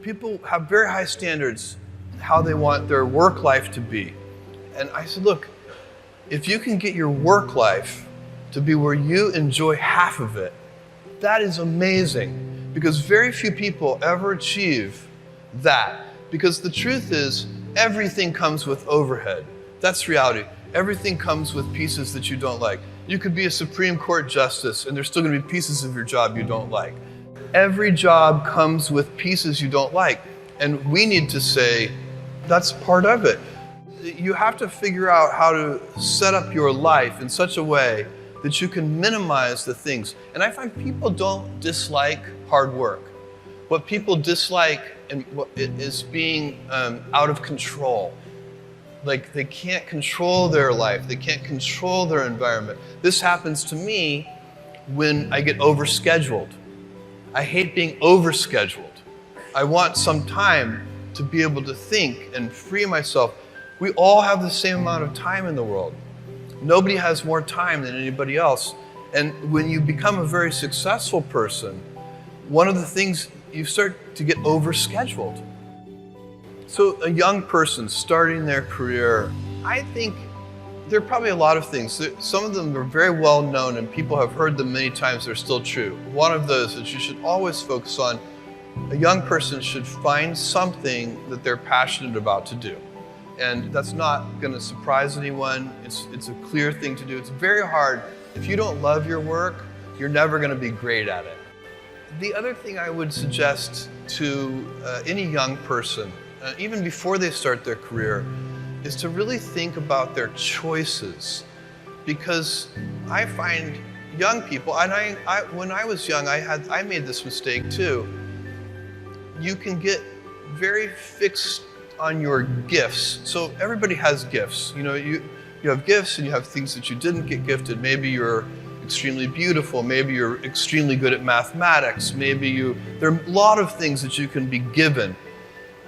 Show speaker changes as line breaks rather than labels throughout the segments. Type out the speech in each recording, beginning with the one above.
People have very high standards how they want their work life to be. And I said, look, if you can get your work life to be where you enjoy half of it, that is amazing, because very few people ever achieve that. Because the truth is, everything comes with overhead. That's reality. Everything comes with pieces that you don't like. You could be a Supreme Court justice and there's still going to be pieces of your job you don't like. Every job comes with pieces you don't like. And we need to say, that's part of it. You have to figure out how to set up your life in such a way that you can minimize the things. And I find people don't dislike hard work. What people dislike is being out of control. Like they can't control their life. They can't control their environment. This happens to me when I get overscheduled. I hate being overscheduled. I want some time to be able to think and free myself. We all have the same amount of time in the world. Nobody has more time than anybody else. And when you become a very successful person, one of the things, you start to get overscheduled. So a young person starting their career, I think there are probably a lot of things. Some of them are very well known and people have heard them many times, they're still true. One of those that you should always focus on, a young person should find something that they're passionate about to do. And that's not going to surprise anyone. It's a clear thing to do. It's very hard. If you don't love your work, you're never going to be great at it. The other thing I would suggest to any young person, even before they start their career, is to really think about their choices. Because I find young people, and when I was young, I made this mistake too. You can get very fixed on your gifts. So everybody has gifts. You know, you have gifts and you have things that you didn't get gifted. Maybe you're extremely beautiful. Maybe you're extremely good at mathematics. There are a lot of things that you can be given.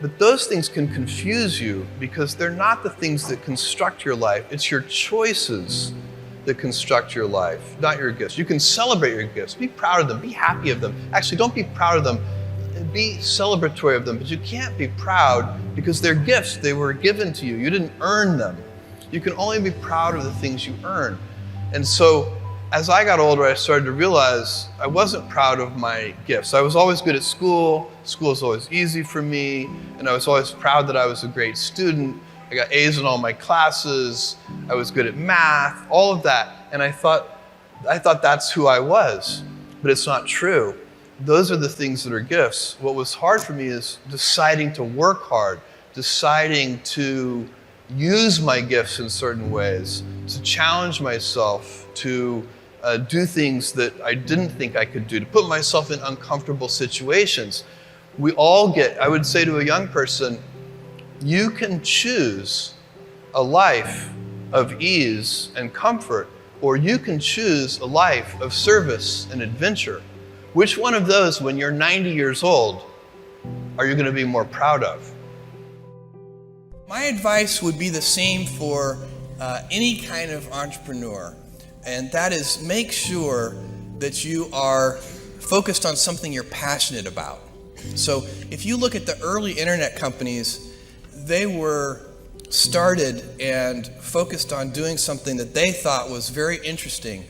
But those things can confuse you because they're not the things that construct your life. It's your choices that construct your life, not your gifts. You can celebrate your gifts. Be proud of them. Be happy of them. Actually, don't be proud of them. Be celebratory of them. But you can't be proud because they're gifts. They were given to you. You didn't earn them. You can only be proud of the things you earn. And so as I got older, I started to realize I wasn't proud of my gifts. I was always good at school. School was always easy for me. And I was always proud that I was a great student. I got A's in all my classes. I was good at math, all of that. And I thought that's who I was. But it's not true. Those are the things that are gifts. What was hard for me is deciding to work hard, deciding to use my gifts in certain ways, to challenge myself, to do things that I didn't think I could do, to put myself in uncomfortable situations. We all I would say to a young person, you can choose a life of ease and comfort, or you can choose a life of service and adventure. Which one of those, when you're 90 years old, are you going to be more proud of? My advice would be the same for any kind of entrepreneur, and that is make sure that you are focused on something you're passionate about. So if you look at the early internet companies, they were started and focused on doing something that they thought was very interesting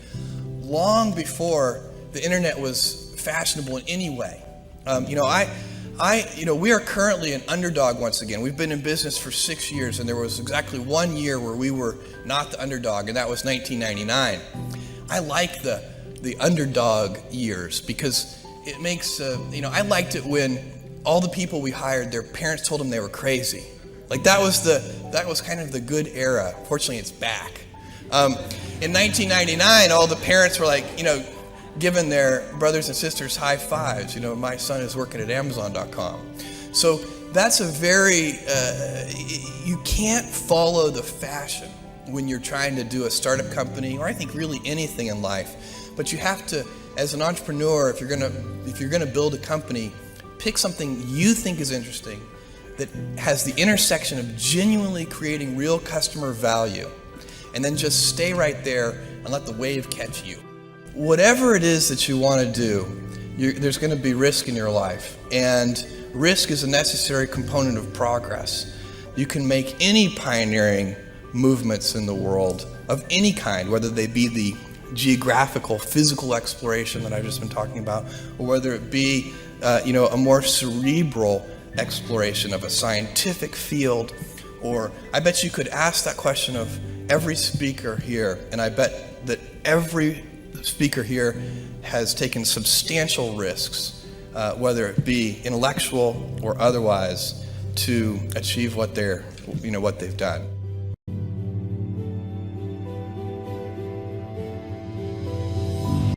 long before the internet was fashionable in any way. We are currently an underdog once again. We've been in business for 6 years, and there was exactly 1 year where we were not the underdog, and that was 1999. I like the underdog years because it makes, I liked it when all the people we hired, their parents told them they were crazy. Like that was kind of the good era. Fortunately, it's back. In 1999, all the parents were like, giving their brothers and sisters high fives. My son is working at Amazon.com. So that's a very, you can't follow the fashion when you're trying to do a startup company, or I think really anything in life. But you have to, as an entrepreneur, if you're gonna build a company,
Pick something you think is interesting that has the intersection of genuinely creating real customer value, and then just stay right there and let the wave catch you. Whatever it is that you want to do, there's going to be risk in your life, and risk is a necessary component of progress. You can make any pioneering movements in the world of any kind, whether they be the geographical, physical exploration that I've just been talking about, or whether it be a more cerebral exploration of a scientific field. Or I bet you could ask that question of every speaker here, and I bet that every speaker here has taken substantial risks, whether it be intellectual or otherwise, to achieve what they've done.